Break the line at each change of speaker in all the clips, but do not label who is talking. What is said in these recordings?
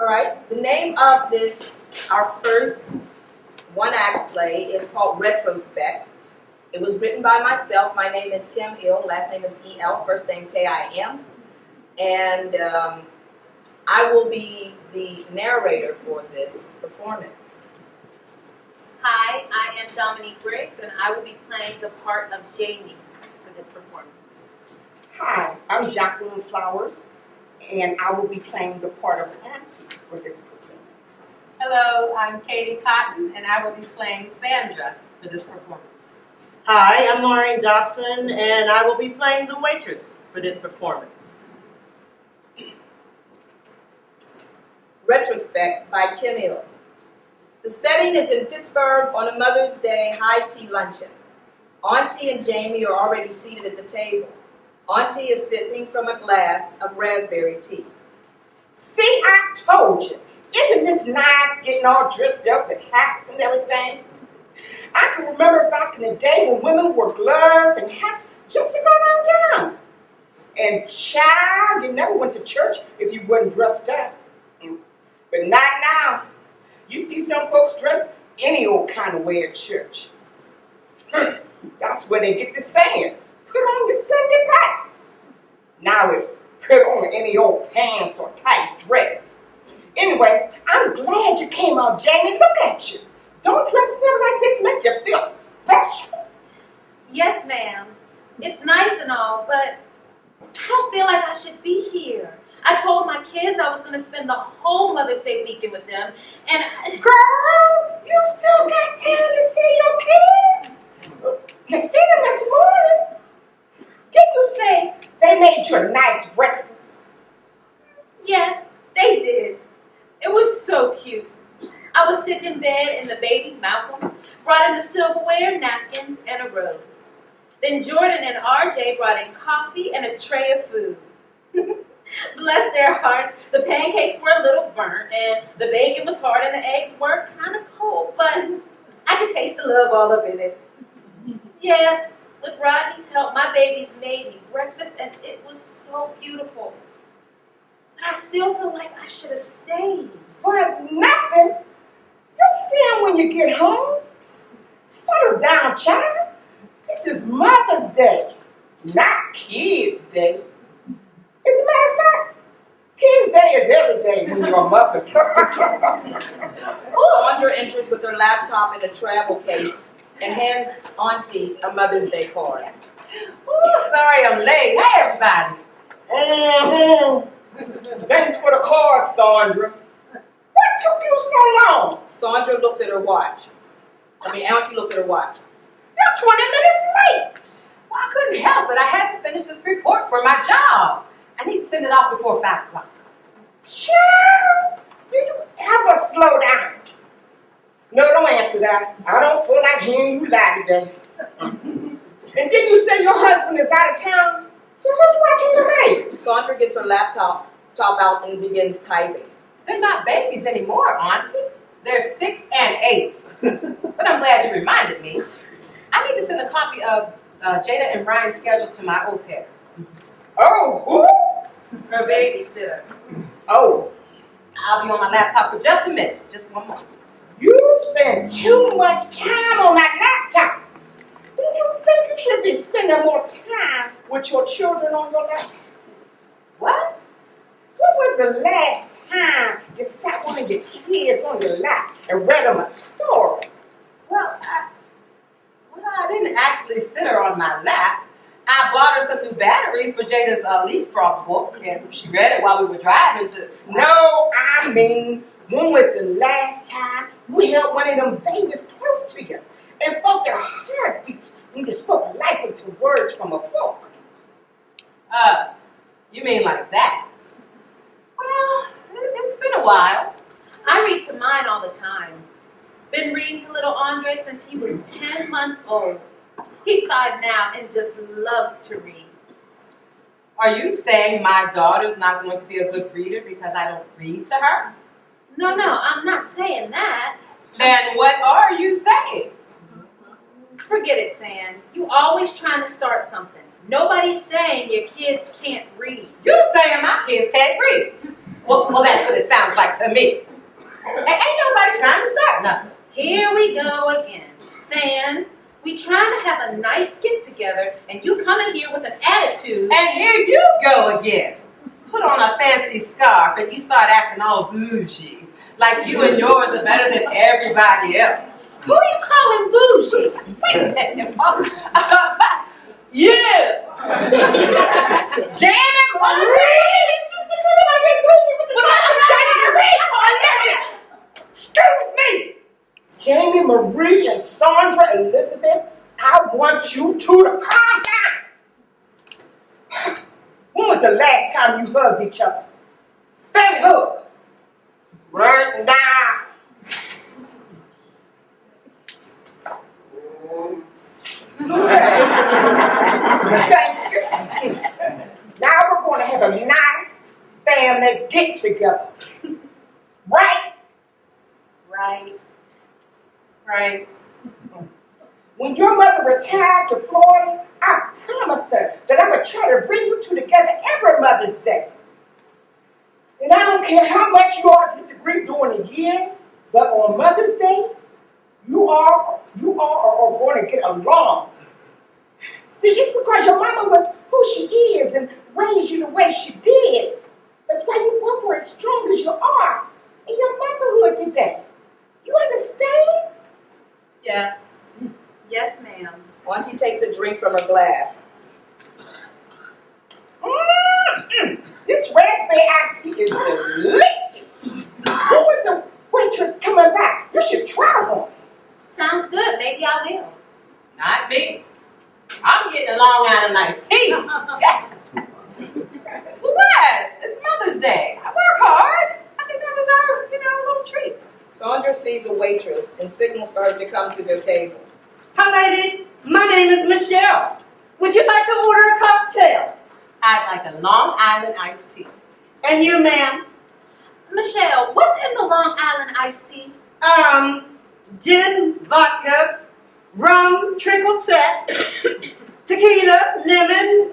All right, the name of this, our first one-act play, is called Retrospect. It was written by myself. My name is Kim Ill, last name is E-L, first name K-I-M. And I will be the narrator for this performance.
Hi, I am Dominique Briggs, and I will be playing the part of Jamie for this performance.
Hi, I'm Jacqueline Flowers, and I will be playing the part of Auntie for this performance.
Hello, I'm Katy Cotten, and I will be playing Sandra for this performance.
Hi, I'm Maureen Dobson, and I will be playing the waitress for this performance.
Retrospect by Kim Ill. The setting is in Pittsburgh on a Mother's Day high tea luncheon. Auntie and Jamie are already seated at the table. Auntie is sipping from a glass of raspberry tea.
See, I told you. Isn't this nice getting all dressed up with hats and everything? I can remember back in the day when women wore gloves and hats just to go downtown. And child, you never went to church if you wasn't dressed up. But not now. You see some folks dressed any old kind of way at church. That's where they get the saying, put on your Sunday best. Now it's put on any old pants or tight dress. Anyway, I'm glad you came out, Jamie. Look at you. Don't dress them like this make you feel special.
Yes, ma'am. It's nice and all, but I don't feel like I should be here. I told my kids I was going to spend the whole Mother's Day weekend with them, and
Girl, you still got time to see your kids? You see them this morning? Didn't you say they made you a nice breakfast?
yeah, they did. It was so cute. I was sitting in bed and the baby, Malcolm, brought in the silverware, napkins, and a rose. Then Jordan and RJ brought in coffee and a tray of food. Bless their hearts, the pancakes were a little burnt, and the bacon was hard, and the eggs were kind of cold, but I could taste the love all up in it. Yes, with Rodney's help, my babies made me breakfast, and it was so beautiful. But I still feel like I should have stayed.
But nothing. You'll see them when you get home. Settle down, child. This is Mother's Day, not Kids' Day. As a matter of fact, Kids' Day is every day when you're a mother.
Sandra enters with her laptop in a travel case and hands Auntie a Mother's Day card.
Oh, sorry I'm late. Hey, everybody.
Thanks for the card, Sandra. What took you so long?
Sandra looks at her watch. Auntie looks at her watch.
You're 20 minutes late.
Well, I couldn't help it. I had to finish this report for my job. I need to send it off before 5 o'clock.
Child, do you ever slow down? No, don't answer that. I don't feel like hearing you lie today. And then you say your husband is out of town, so who's watching your baby?
Sandra gets her laptop out and begins typing.
They're not babies anymore, Auntie. They're 6 and 8. But I'm glad you reminded me. I need to send a copy of Jada and Brian's schedules to my au pair.
Oh, who?
Her babysitter.
Oh,
I'll be on my laptop for just a minute. Just one more.
you spend too much time on that laptop. Don't you think you should be spending more time with your children on your lap?
What?
When was the last time you sat one of your kids on your lap and read them a story?
Well, I didn't actually sit her on my lap. I bought her some new batteries for Jada's leapfrog book, and she read it while we were driving to...
No, I mean, when was the last time you held one of them babies close to you and felt their heartbeats when you spoke life into words from a book?
You mean like that? Well, it's been a while.
I read to mine all the time. Been reading to little Andre since he was 10 months old. He's 5 now and just loves to read.
Are you saying my daughter's not going to be a good reader because I don't read to her?
No, I'm not saying that.
Then what are you saying?
Forget it, San. You always trying to start something. Nobody's saying your kids can't read.
You saying my kids can't read. Well, that's what it sounds like to me. Ain't nobody trying to start nothing.
Here we go again. Saying we trying to have a nice get together and you come in here with an attitude.
And here you go again. Put on a fancy scarf and you start acting all bougie, like you and yours are better than everybody else.
Who are you calling bougie?
Wait a minute. You! Damn it, Maureen!
Excuse me! Jamie, Marie, and Sandra Elizabeth, I want you two to calm down. When was the last time you hugged each other? Family hug. Right now. Thank you. Now we're going to have a nice family get together. Right?
Right.
Right.
When your mother retired to Florida, I promised her that I would try to bring you two together every Mother's Day. And I don't care how much you all disagree during the year, but on Mother's Day, you all are going to get along. See, it's because your mama was who she is and raised you the way she did. That's why you both are as strong as you are in your motherhood today. You understand?
Yes. Yes, ma'am.
Auntie takes a drink from her glass.
This raspberry iced tea is delicious. Who is the waitress coming back? You should try one.
Sounds good. Maybe I will.
Not me. I'm getting a Long Island iced tea. What? It's Mother's Day. I work hard. I think I deserve, a little treat.
Sandra sees a waitress and signals for her to come to their table.
Hi, ladies. My name is Michelle. Would you like to order a cocktail?
I'd like a Long Island iced tea.
And you, ma'am?
Michelle, what's in the Long Island iced tea?
Gin, vodka, rum, trickle set, tequila, lemon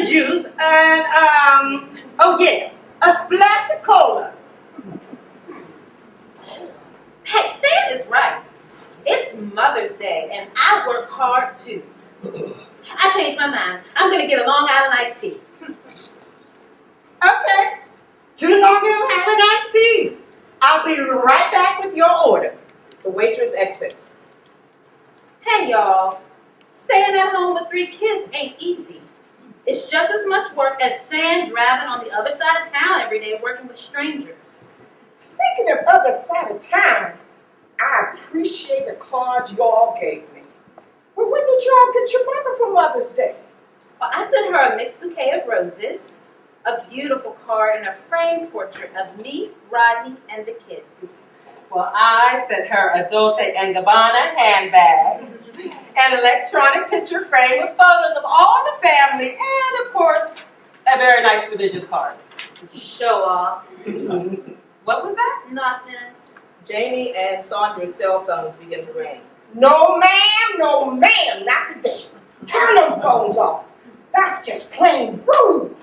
juice, and, a splash of cola.
Hey, Sam is right. It's Mother's Day, and I work hard too. I changed my mind. I'm going to get a Long Island iced tea.
Okay. 2 Long Island iced teas. I'll be right back with your order.
The waitress exits.
Hey, y'all. Staying at home with 3 kids ain't easy. It's just as much work as Sam driving on the other side of town every day working with strangers.
Speaking of other side of town, I appreciate the cards y'all gave me. Well, when did y'all get your mother for Mother's Day?
Well, I sent her a mixed bouquet of roses, a beautiful card, and a framed portrait of me, Rodney, and the kids.
Well, I sent her a Dolce & Gabbana handbag, an electronic picture frame with photos of all the family, and, of course, a very nice religious card.
Show off.
What was that?
Nothing.
Jamie and Sandra's cell phones begin to ring.
No, ma'am, not today. Turn them phones off. That's just plain rude.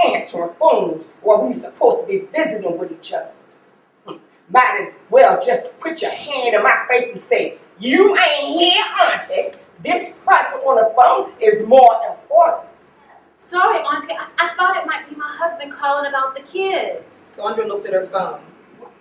Answering phones while we supposed to be visiting with each other. Might as well just put your hand in my face and say, you ain't here, auntie. This person on the phone is more important.
Sorry, Auntie. I thought it might be my husband calling about the kids.
Sandra looks at her phone.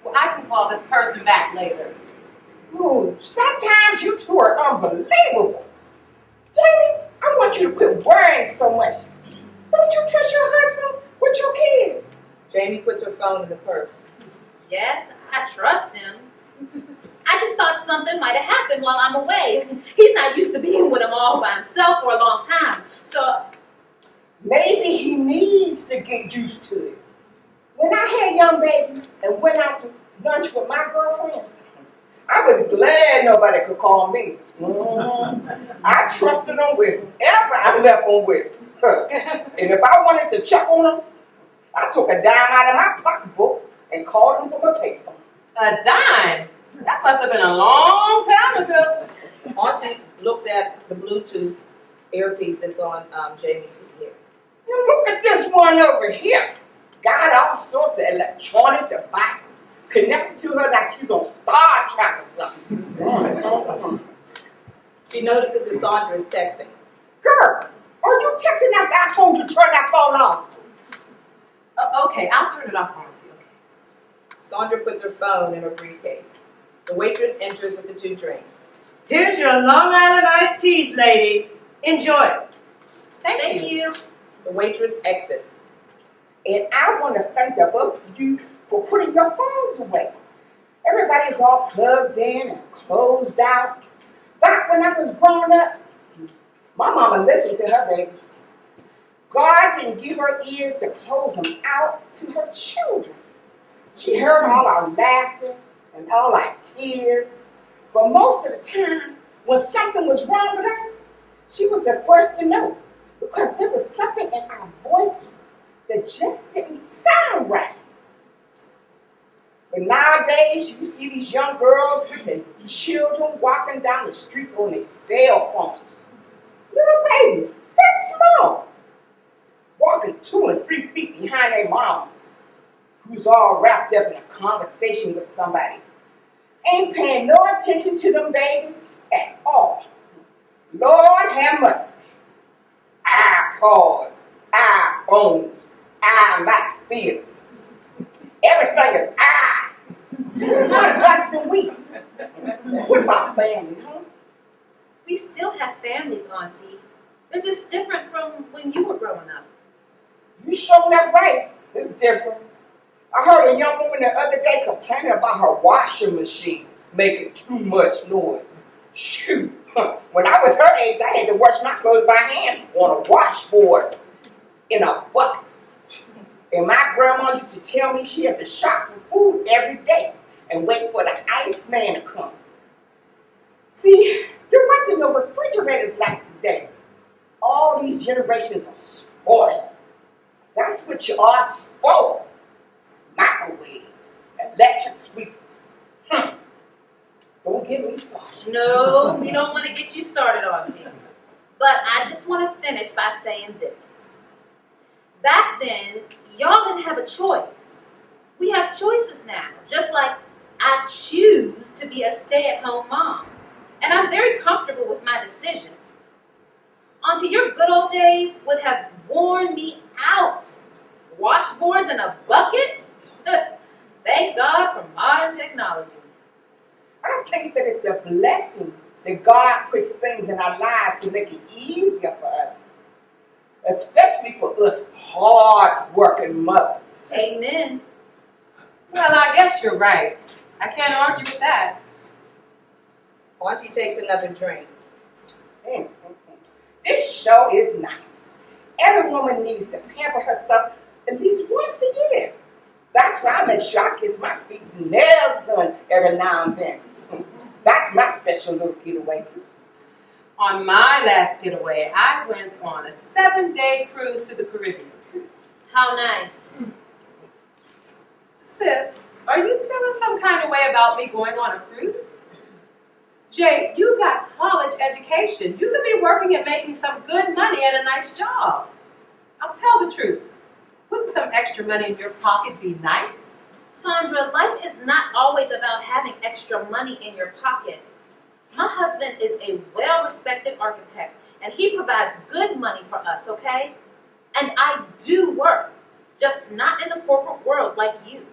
Well, I can call this person back later.
Ooh, sometimes you two are unbelievable. Jamie, I want you to quit worrying so much. Don't you trust your husband with your kids?
Jamie puts her phone in the purse.
Yes, I trust him. I just thought something might have happened while I'm away. He's not used to being with them all by himself for a long time. So
maybe he needs to get used to it. When I had young babies and went out to lunch with my girlfriends, I was glad nobody could call me. I trusted them with whoever I left them with. And if I wanted to check on them, I took a dime out of my pocketbook and called them from a payphone.
A dime? That must have been a long time ago.
Auntie looks at the Bluetooth earpiece that's on Jamie's ear.
Now look at this one over here. got all sorts of electronic devices connected to her like she's on Star Trek or something.
She notices that Sandra is texting.
Girl, are you texting after I told you to turn that phone off?
Okay, I'll turn it off, Auntie. Okay.
Sandra puts her phone in her briefcase. The waitress enters with the 2 drinks.
Here's your Long Island iced teas, ladies. Enjoy.
Thank you.
The waitress exits.
And I want to thank the both of you for putting your phones away. Everybody's all plugged in and closed out. Back when I was growing up, my mama listened to her babies. God didn't give her ears to close them out to her children. She heard all our laughter and all our tears. But most of the time, when something was wrong with us, she was the first to know. Because there was something in our voices that just didn't sound right. But nowadays, you see these young girls with their children walking down the streets on their cell phones. Little babies, they're small, walking 2 and 3 feet behind their moms, who's all wrapped up in a conversation with somebody. Ain't paying no attention to them babies at all. Lord have mercy. iPods, iPhones, iMax theaters. Everything is I. It's not us and we. What about family, huh?
We still have families, Auntie. They're just different from when you were growing up.
You sure that's right. It's different. I heard a young woman the other day complaining about her washing machine making too much noise. Shoot. When I was her age, I had to wash my clothes by hand on a washboard in a bucket. And my grandma used to tell me she had to shop for food every day and wait for the iceman to come. See, there wasn't no refrigerators like today. All these generations are spoiled. That's what you are, spoiled. Microwaves, electric sweepers. Don't get me started.
No, we don't want to get you started, Auntie. But I just want to finish by saying this. Back then, y'all didn't have a choice. We have choices now, just like I choose to be a stay-at-home mom. And I'm very comfortable with my decision. Auntie, your good old days would have worn me out. Washboards in a bucket? Thank God for modern technology.
I think that it's a blessing that God puts things in our lives to make it easier for us, especially for us hard-working mothers.
Amen.
Well, I guess you're right. I can't argue with that.
Auntie takes another drink.
This show is nice. Every woman needs to pamper herself at least once a year. That's why I make sure I get my feet and nails done every now and then. That's my special little getaway.
On my last getaway, I went on a 7-day cruise to the Caribbean.
How nice.
Sis, are you feeling some kind of way about me going on a cruise? Jay, you got college education. You could be working and making some good money at a nice job. I'll tell the truth. Wouldn't some extra money in your pocket be nice?
Sandra, life is not always about having extra money in your pocket. My husband is a well-respected architect, and he provides good money for us, okay? And I do work, just not in the corporate world like you.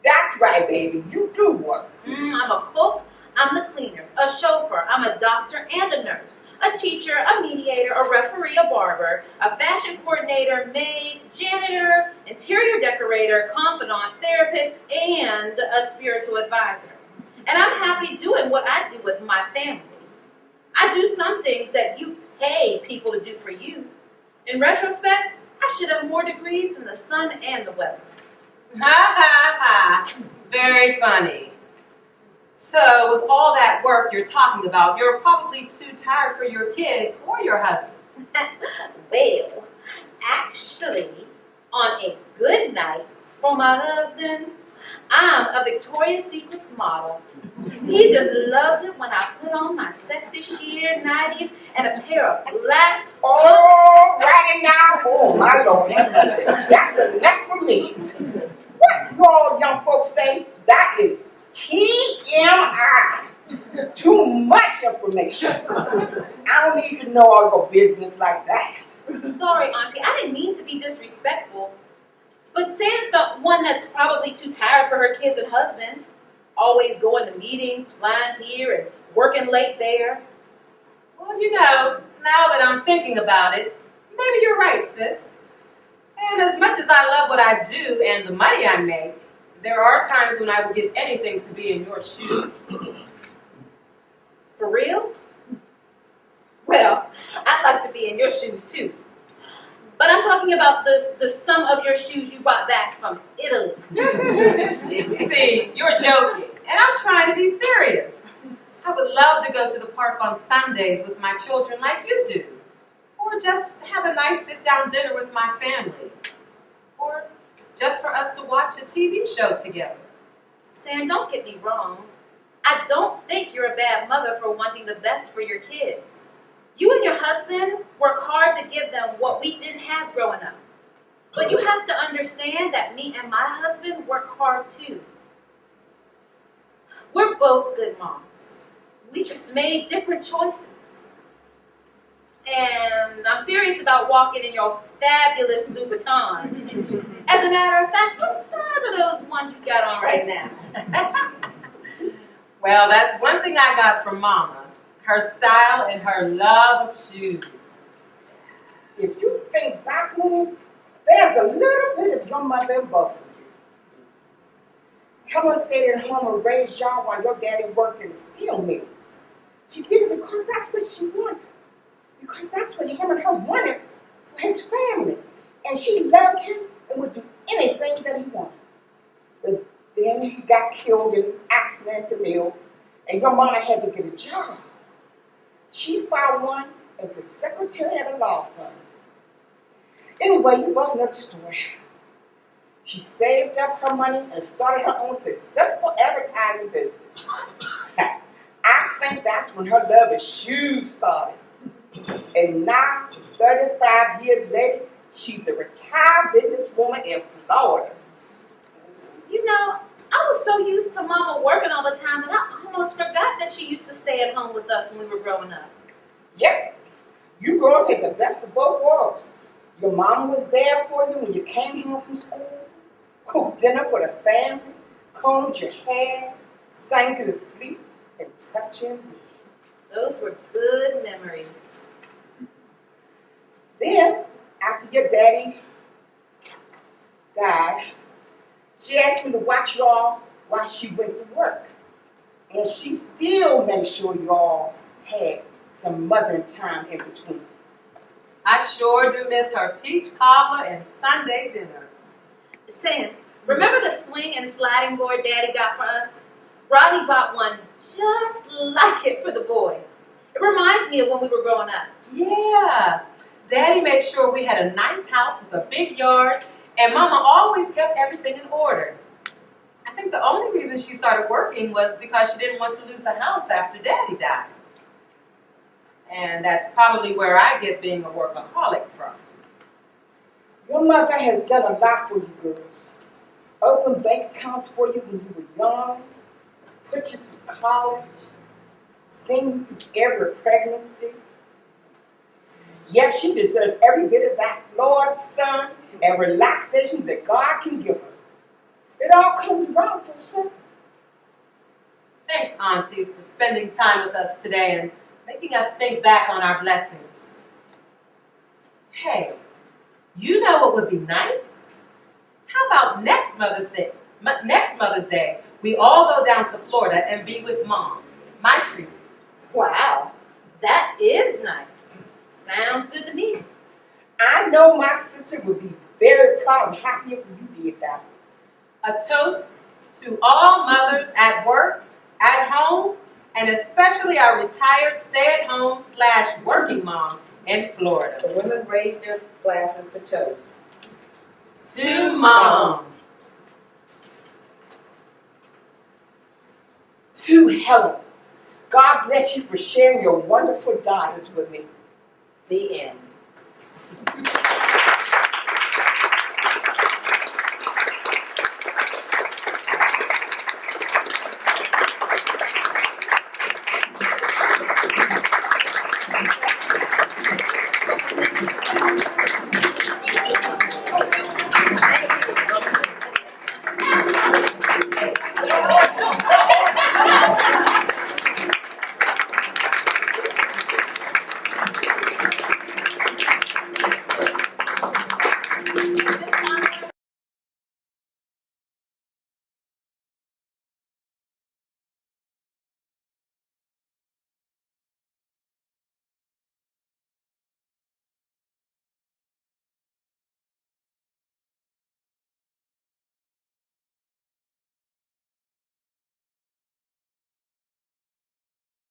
That's right, baby. You do work.
I'm a cook, I'm the cleaner, a chauffeur, I'm a doctor and a nurse, a teacher, a mediator, a referee, a barber, a fashion coordinator, maid, janitor, interior decorator, confidant, therapist, and a spiritual advisor. And I'm happy doing what I do with my family. I do some things that you pay people to do for you. In retrospect, I should have more degrees in the sun and the weather.
Ha ha ha. Very funny. So with all that work you're talking about, you're probably too tired for your kids or your husband.
Well, actually, on a good night for my husband, I'm a Victoria's Secrets model. He just loves it when I put on my sexy sheer 90s and a pair of black
All righty now. Oh, my Lord. That's enough for me. What you all young folks say? That is TMI. Too much information. I don't need to know all your business like that.
Sorry, Auntie, I didn't mean to be disrespectful. But Sam's the one that's probably too tired for her kids and husband. Always going to meetings, flying here and working late there.
Well, you know, now that I'm thinking about it, maybe you're right, sis. And as much as I love what I do and the money I make, there are times when I would give anything to be in your shoes.
For real? Well, I'd like to be in your shoes too. But I'm talking about the sum of your shoes you brought back from Italy.
See, you're joking, and I'm trying to be serious. I would love to go to the park on Sundays with my children like you do. Or just have a nice sit-down dinner with my family. Or just for us to watch a TV show together.
Sam, don't get me wrong. I don't think you're a bad mother for wanting the best for your kids. You and your husband work hard to give them what we didn't have growing up. But you have to understand that me and my husband work hard too. We're both good moms. We just made different choices. And I'm serious about walking in your fabulous Louboutins. As a matter of fact, what size are those ones you got on right now?
Well, that's one thing I got from Mama. Her style and her love of shoes.
If you think back on it, there's a little bit of your mother in both of you. Helen stayed at home and raised y'all while your daddy worked in the steel mills. She did it because that's what she wanted. Because that's what him and her wanted for his family. And she loved him and would do anything that he wanted. But then he got killed in an accident at the mill, and your mama had to get a job. She found one as the secretary at a law firm. Anyway, you both know the story. She saved up her money and started her own successful advertising business. I think that's when her love of shoes started. And now, 35 years later, she's a retired businesswoman in Florida.
You know, I was so used to Mama working all the time that I almost forgot that she used to stay at home with us when we were growing up.
Yep. You girls had the best of both worlds. Your mom was there for you when you came home from school, cooked dinner for the family, combed your hair, sang you to sleep, and tucked you in bed.
Those were good memories.
Then, after your daddy died, she asked me to watch y'all while she went to work. And she still made sure y'all had some mothering time in between.
I sure do miss her peach cobbler and Sunday dinners.
Sam, remember the swing and sliding board Daddy got for us? Rodney bought one just like it for the boys. It reminds me of when we were growing up.
Yeah. Daddy made sure we had a nice house with a big yard, and Mama always kept everything in order. I think the only reason she started working was because she didn't want to lose the house after Daddy died. And that's probably where I get being a workaholic from.
Your mother has done a lot for you girls. Opened bank accounts for you when you were young, put you through college, seen you through every pregnancy. Yet she deserves every bit of that Lord's Son and relaxation that God can give her. It all comes around full circle.
Thanks, Auntie, for spending time with us today and making us think back on our blessings. Hey, you know what would be nice? How about next Mother's Day, we all go down to Florida and be with Mom. My treat.
Wow, that is nice. Sounds good to me.
I know my sister would be very proud and happy if you did that.
A toast to all mothers at work, at home, and especially our retired stay-at-home/working mom in Florida.
The women raised their glasses to toast.
To Mom.
To Helen, God bless you for sharing your wonderful daughters with me.
The end.